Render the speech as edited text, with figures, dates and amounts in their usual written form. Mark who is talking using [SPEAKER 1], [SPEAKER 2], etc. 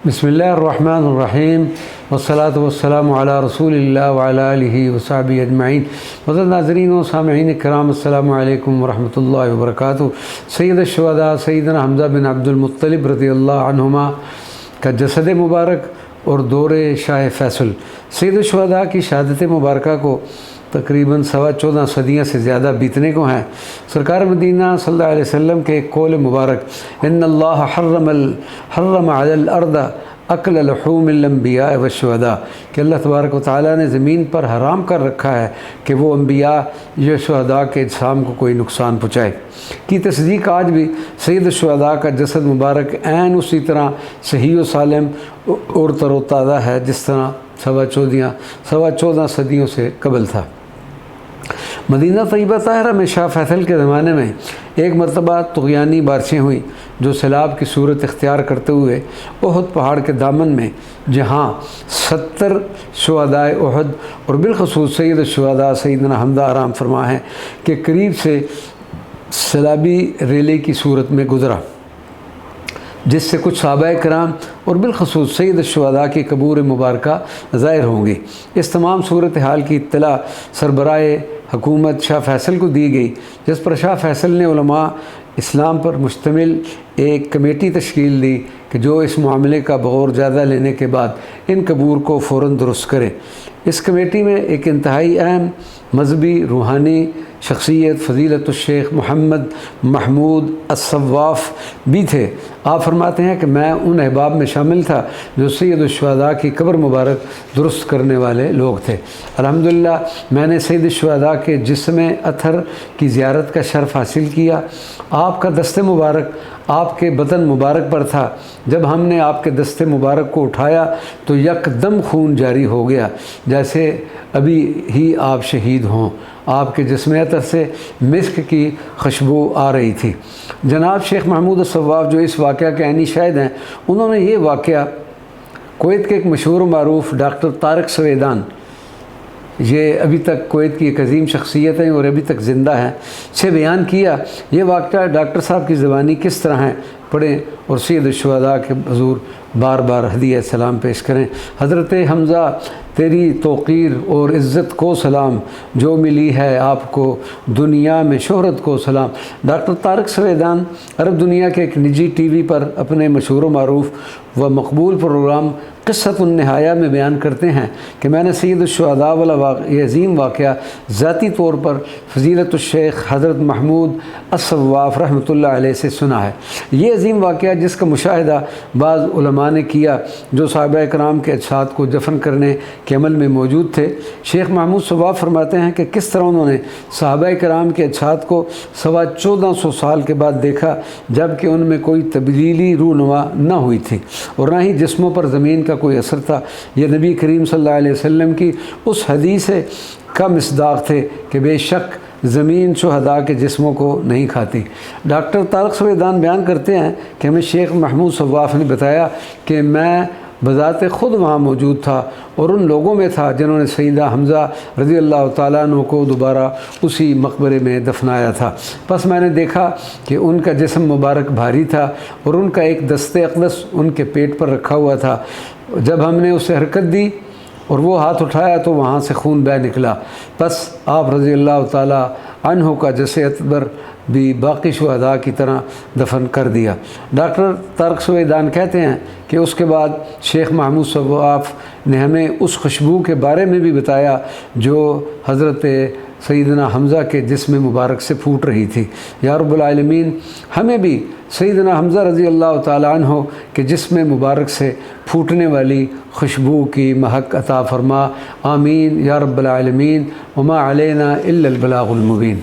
[SPEAKER 1] بسم اللہ الرحمن الرحیم والصلاة والسلام علی رسول اللہ وعلی آلہ وصحبہ اجمعین۔ معزز ناظرین و سامعین کرام، السلام علیکم ورحمۃ اللہ وبرکاتہ۔ سید الشہداء سیدنا حمزہ بن عبد المطلب رضی اللہ عنہما کا جسد مبارک اور دور شاہ فیصل۔ سید الشہداء کی شہادت مبارکہ کو تقریباً 14.25 صدیاں سے زیادہ بیتنے کو ہیں۔ سرکار مدینہ صلی اللہ علیہ وسلم کے ایک قول مبارک ان اللہ حرم علی الارض اکل لحوم الانبیاء والشہداء، کہ اللہ تبارک و تعالیٰ نے زمین پر حرام کر رکھا ہے کہ وہ انبیاء یا شہداء کے اجسام کو کوئی نقصان پہنچائے کی تصدیق آج بھی سید الشہداء کا جسد مبارک عین اسی طرح صحیح و سالم اور تر و تازہ ہے جس طرح 14.25 صدیوں سے قبل تھا۔ مدینہ طیبہ طاہرہ میں شاہ فیصل کے زمانے میں ایک مرتبہ طغیانی بارشیں ہوئیں جو سیلاب کی صورت اختیار کرتے ہوئے احد پہاڑ کے دامن میں، جہاں 70 شہدائے احد اور بالخصوص سید الشہداء سیدنا حمزہ آرام فرما ہیں کہ قریب سے سیلابی ریلے کی صورت میں گزرا، جس سے کچھ صحابہ کرام اور بالخصوص سید الشہداء کی قبور مبارکہ ظاہر ہوں گی۔ اس تمام صورتحال کی اطلاع سربراہ حکومت شاہ فیصل کو دی گئی، جس پر شاہ فیصل نے علماء اسلام پر مشتمل ایک کمیٹی تشکیل دی کہ جو اس معاملے کا بغور جائزہ لینے کے بعد ان قبور کو فوراً درست کرے۔ اس کمیٹی میں ایک انتہائی اہم مذہبی روحانی شخصیت فضیلت الشیخ محمد محمود الصواف بھی تھے۔ آپ فرماتے ہیں کہ میں ان احباب میں شامل تھا جو سید الشہداء کی قبر مبارک درست کرنے والے لوگ تھے۔ الحمدللہ میں نے سید الشہداء کے جسم اطہر کی زیارت کا شرف حاصل کیا۔ آپ کا دست مبارک آپ کے بدن مبارک پر تھا۔ جب ہم نے آپ کے دست مبارک کو اٹھایا تو یکدم خون جاری ہو گیا، جیسے ابھی ہی آپ شہید ہوں۔ آپ کے جسم اطہر سے مسک کی خوشبو آ رہی تھی۔ جناب شیخ محمود الصواف جو اس واقعہ کے عینی شاہد ہیں، انہوں نے یہ واقعہ کویت کے ایک مشہور و معروف ڈاکٹر طارق سویدان، یہ ابھی تک کویت کی ایک عظیم شخصیت ہیں اور ابھی تک زندہ ہیں، سے بیان کیا۔ یہ واقعہ ڈاکٹر صاحب کی زبانی کس طرح ہیں پڑھیں اور سید الشہداء کے حضور بار بار ہدیہ سلام پیش کریں۔ حضرت حمزہ تیری توقیر اور عزت کو سلام، جو ملی ہے آپ کو دنیا میں شہرت کو سلام۔ ڈاکٹر طارق سویدان عرب دنیا کے ایک نجی ٹی وی پر اپنے مشہور و معروف و مقبول پروگرام قصۃ النہایہ میں بیان کرتے ہیں کہ میں نے سید الشہداء والا یہ عظیم واقعہ ذاتی طور پر فضیلت الشیخ حضرت محمود الصواف رحمۃ اللہ علیہ سے سنا ہے۔ یہ عظیم واقعہ جس کا مشاہدہ بعض علماء نے کیا جو صحابہ کرام کے اجساد کو دفن کرنے کے عمل میں موجود تھے۔ شیخ محمود صواف فرماتے ہیں کہ کس طرح انہوں نے صحابہ کرام کے اجساد کو 1450 سال کے بعد دیکھا، جب کہ ان میں کوئی تبدیلی رونما نہ ہوئی تھی اور نہ ہی جسموں پر زمین کا کوئی اثر تھا۔ یہ نبی کریم صلی اللہ علیہ وسلم کی اس حدیث کا مصداق تھے کہ بے شک زمین شہداء کے جسموں کو نہیں کھاتی۔ ڈاکٹر طارق سویدان بیان کرتے ہیں کہ ہمیں شیخ محمود صواف نے بتایا کہ میں بذات خود وہاں موجود تھا اور ان لوگوں میں تھا جنہوں نے سیدہ حمزہ رضی اللہ تعالیٰ عنہ کو دوبارہ اسی مقبرے میں دفنایا تھا۔ پس میں نے دیکھا کہ ان کا جسم مبارک بھاری تھا اور ان کا ایک دست اقدس ان کے پیٹ پر رکھا ہوا تھا۔ جب ہم نے اسے حرکت دی اور وہ ہاتھ اٹھایا تو وہاں سے خون بہہ نکلا۔ پس آپ رضی اللہ تعالیٰ عنہ کا جسد اطہر بھی باقی شہداء کی طرح دفن کر دیا۔ ڈاکٹر طارق سویدان کہتے ہیں کہ اس کے بعد شیخ محمود صواف نے ہمیں اس خوشبو کے بارے میں بھی بتایا جو حضرت سیدنا حمزہ کے جسم مبارک سے پھوٹ رہی تھی۔ یا رب العالمین ہمیں بھی سیدنا حمزہ رضی اللہ تعالیٰ عنہ کے جسم مبارک سے پھوٹنے والی خوشبو کی مہک عطا فرما، آمین یا رب العالمین۔ وما علینا الا البلاغ المبین۔